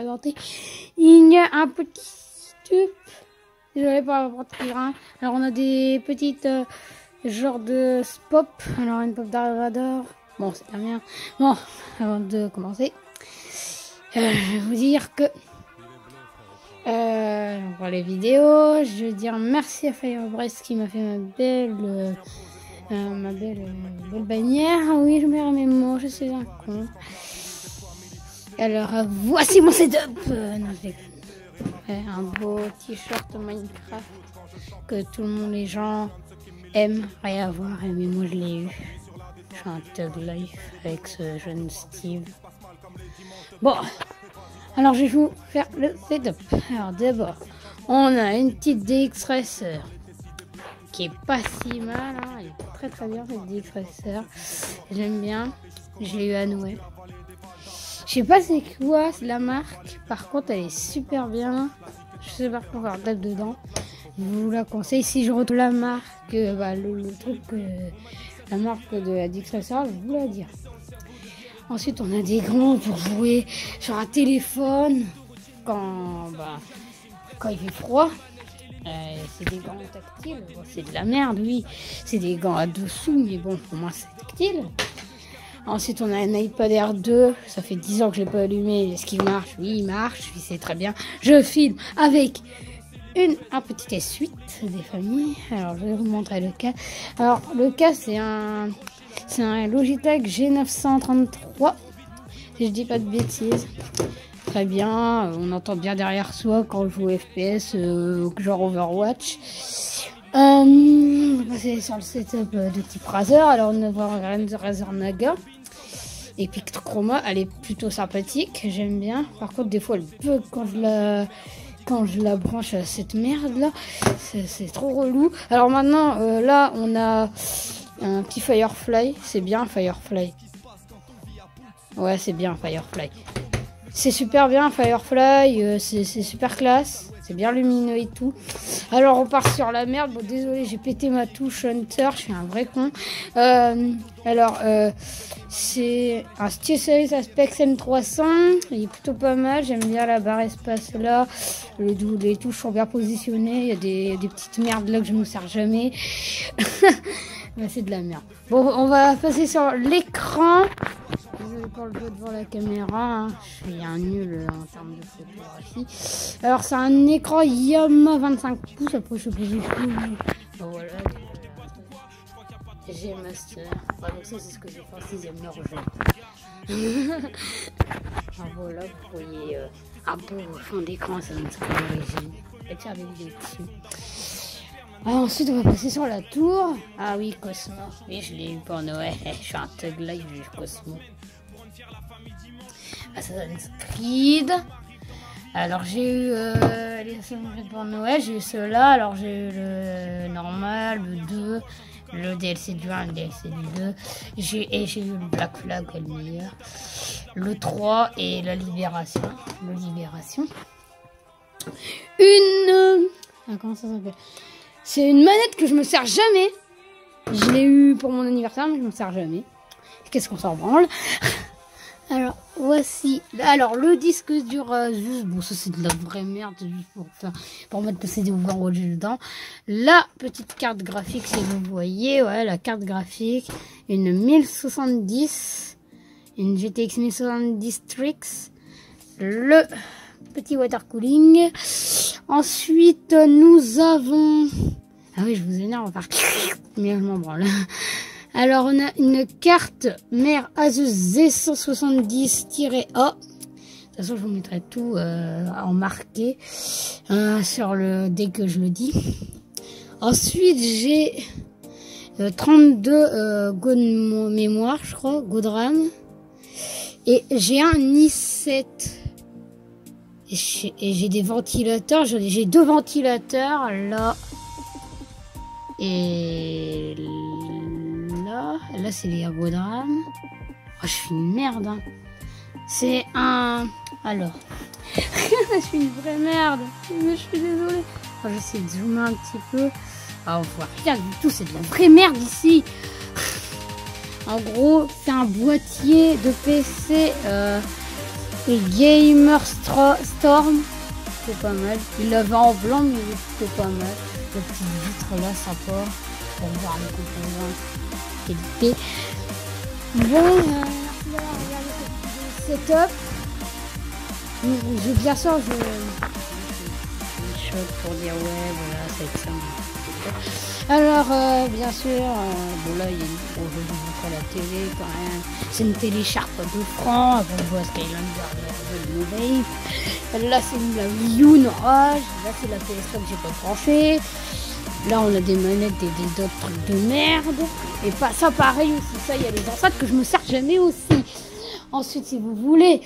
présenter. Il y a un petit stup. Désolé pour la porte grain. Alors on a des petites genres de pop. Alors une pop d'Arvador. Bon, c'est la mienne. Bon, avant de commencer, je vais vous dire que pour les vidéos, je veux dire merci à Firebrest qui m'a fait ma belle bannière. Ah oui, je me remets mes mots, je suis un con. Alors voici mon setup. Non, je déconne. Un beau t-shirt Minecraft que tout le monde, les gens aimeraient avoir, mais moi je l'ai eu. Je suis un Thug Life avec ce jeune Steve. Bon, alors je vais vous faire le setup. Alors d'abord, on a une petite DX Racer qui est pas si mal, hein. Elle est très très bien cette DX Racer. J'aime bien. Je l'ai eu à Noël. Je sais pas c'est quoi la marque, par contre elle est super bien. Je sais pas quoi faire date dedans. Je vous la conseille. Si je retrouve la marque, le truc, la marque de la DX Racer, je vous la dire. Ensuite on a des gants pour jouer sur un téléphone quand il fait froid. C'est des gants tactiles. Bon, c'est de la merde, oui. C'est des gants à dessous, mais bon, pour moi c'est tactile. Ensuite, on a un iPad Air 2. Ça fait 10 ans que je ne l'ai pas allumé. Est-ce qu'il marche? Oui, il marche. Oui, c'est très bien. Je filme avec un petit S8 des familles. Alors, je vais vous montrer le cas. Alors, le cas, c'est un Logitech G933. Si je dis pas de bêtises. Très bien. On entend bien derrière soi quand on joue au FPS, genre Overwatch. On va passer sur le setup de type Razer. Alors on va avoir une Razer Naga et Pictochroma, elle est plutôt sympathique, j'aime bien. Par contre des fois elle bug quand je la branche à cette merde là, c'est trop relou. Alors maintenant là on a un petit Firefly, c'est bien Firefly. Ouais, c'est bien Firefly. C'est super bien Firefly, c'est super classe. C'est bien lumineux et tout. Alors on part sur la merde. Bon désolé, j'ai pété ma touche Hunter. Je suis un vrai con. C'est un SteelSeries Apex M300. Il est plutôt pas mal. J'aime bien la barre espace là. Les touches sont bien positionnées. Il y a des petites merdes là que je ne me sers jamais. C'est de la merde. Bon, on va passer sur l'écran. Désolé pour le jeu devant la caméra, hein. Je suis un nul en termes de photographie. Alors c'est un écran Yamaha 25 pouces, après je sais pas si voilà. J'ai Master. Donc ça c'est ce que j'ai fait en 6ème Norvège. Voilà, vous voyez un beau fond d'écran, ça donne ce que l'origine. Et faire des vidéos dessus. Alors, ensuite on va passer sur la tour. Ah oui, Cosmo. Oui, je l'ai eu pour Noël. Je suis un Thug Life, j'ai eu Cosmo. Assassin's Creed. Alors j'ai eu les Assassin's Creed pour Noël, j'ai eu ceux-là. Alors j'ai eu le normal, le 2, le DLC du 1, le DLC du 2. J'ai eu le Black Flag, le meilleur. Le 3 et la Libération. Le Libération. Comment ça s'appelle? C'est une manette que je me sers jamais. Je l'ai eu pour mon anniversaire, mais je me sers jamais. Qu'est-ce qu'on s'en branle? Alors, voici. Alors, le disque dur juste. Bon, ça, c'est de la vraie merde. Juste pour mettre le CD Overwatch dedans. La petite carte graphique, si vous voyez. Ouais, la carte graphique. Une 1070. Une GTX 1070 Strix. Le petit water cooling. Ensuite, nous avons. Ah oui, je vous énerve par. Mais je m'en branle. Alors, on a une carte mère Asus Z170-A. De toute façon, je vous mettrai tout en marqué dès que je le dis. Ensuite, j'ai 32 Go de mémoire, je crois, Go de RAM. Et j'ai un i7. Et j'ai des ventilateurs. J'ai 2 ventilateurs, là. Et là c'est les Go de RAM. Oh, je suis une merde, hein. C'est un... Alors. Je suis une vraie merde. Mais je suis désolée. Oh, j'essaie de zoomer un petit peu. Ah, on voit rien du tout. C'est de la vraie merde ici. En gros, c'est un boîtier de PC Et Gamer Storm, c'est pas mal. Il l'avait en blanc, mais c'était pas mal. La petite vitre là, sympa. Pour voir les composants. Qualité. Bon, merci d'avoir regardé cette vidéo setup. Bien sûr, je choc pour dire ouais, voilà, ça va être ça. Alors, bien sûr, bon là, il y a une je vous montre à la télé quand même. C'est une télé Sharp à 2 francs. Avant, on voit Skylander, le Mobile. Là, c'est la Wii U Rage. Là, c'est la PS3 que j'ai pas branchée. Là, on a des manettes et d'autres trucs de merde. Et pas ça, pareil aussi. Ça, il y a les enceintes que je me sers jamais aussi. Ensuite, si vous voulez,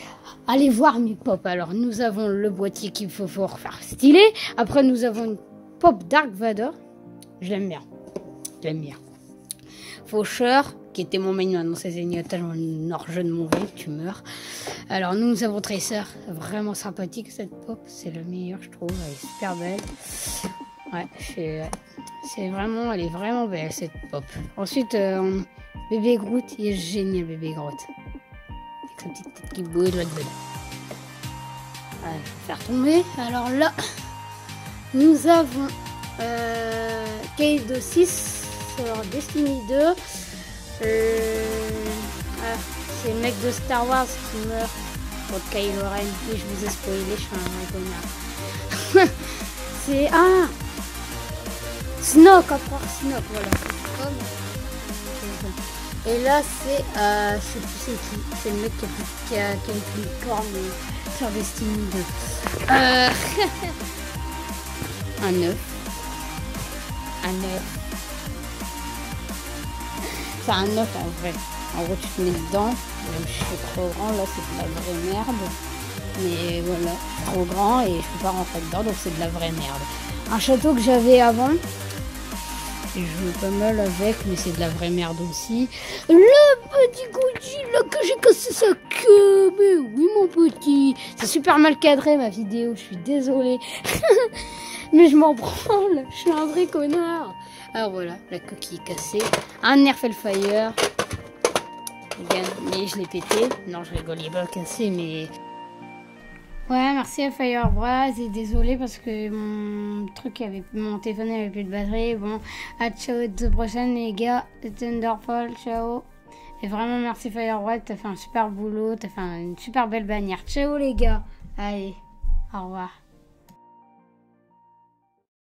allez voir mes pop. Alors, nous avons le boîtier qu'il faut refaire stylé. Après, nous avons une pop Dark Vador. Je l'aime bien. Je l'aime bien. Faucheur, qui était mon main dans ses zignotages hors jeu de mon vape, tu meurs. Alors, nous avons Tracer. Vraiment sympathique, cette pop. C'est le meilleur, je trouve. Elle est super belle. Ouais, c'est vraiment, elle est vraiment belle, cette pop. Ensuite, bébé Groot, il est génial, bébé Groot. Avec sa petite tête qui bouge, doit être belle. Ouais, je vais faire tomber. Alors là, nous avons Kaido 6 sur Destiny 2. C'est le mec de Star Wars qui meurt contre Kylo Ren. Oui, je vous ai spoilé, je suis un vrai connard. C'est Snoke, encore Snoke, voilà. Et là, c'est, je sais plus c'est qui. C'est le mec qui a une petite corne sur Destiny 2. Un œuf. Un œuf. C'est un œuf en vrai. En gros, tu te mets dedans. Je suis trop grand, là, c'est de la vraie merde. Mais voilà, trop grand et je peux pas rentrer dedans, donc c'est de la vraie merde. Un château que j'avais avant. Et je joue pas mal avec, mais c'est de la vraie merde aussi. Le petit Godzilla là que j'ai cassé sa queue. Mais oui, mon petit. C'est super mal cadré ma vidéo, je suis désolée. Mais je m'en branle, je suis un vrai connard. Alors voilà, la coquille cassée. Un Nerf Hellfire. Mais je l'ai pété. Non, je rigole, il est pas cassé, mais... Ouais, merci à Firebras et désolé parce que mon téléphone avait plus de batterie. Bon, à ciao, à la prochaine les gars. Thunderfall, ciao. Et vraiment merci Firebras, t'as fait un super boulot, t'as fait une super belle bannière. Ciao les gars. Allez, au revoir.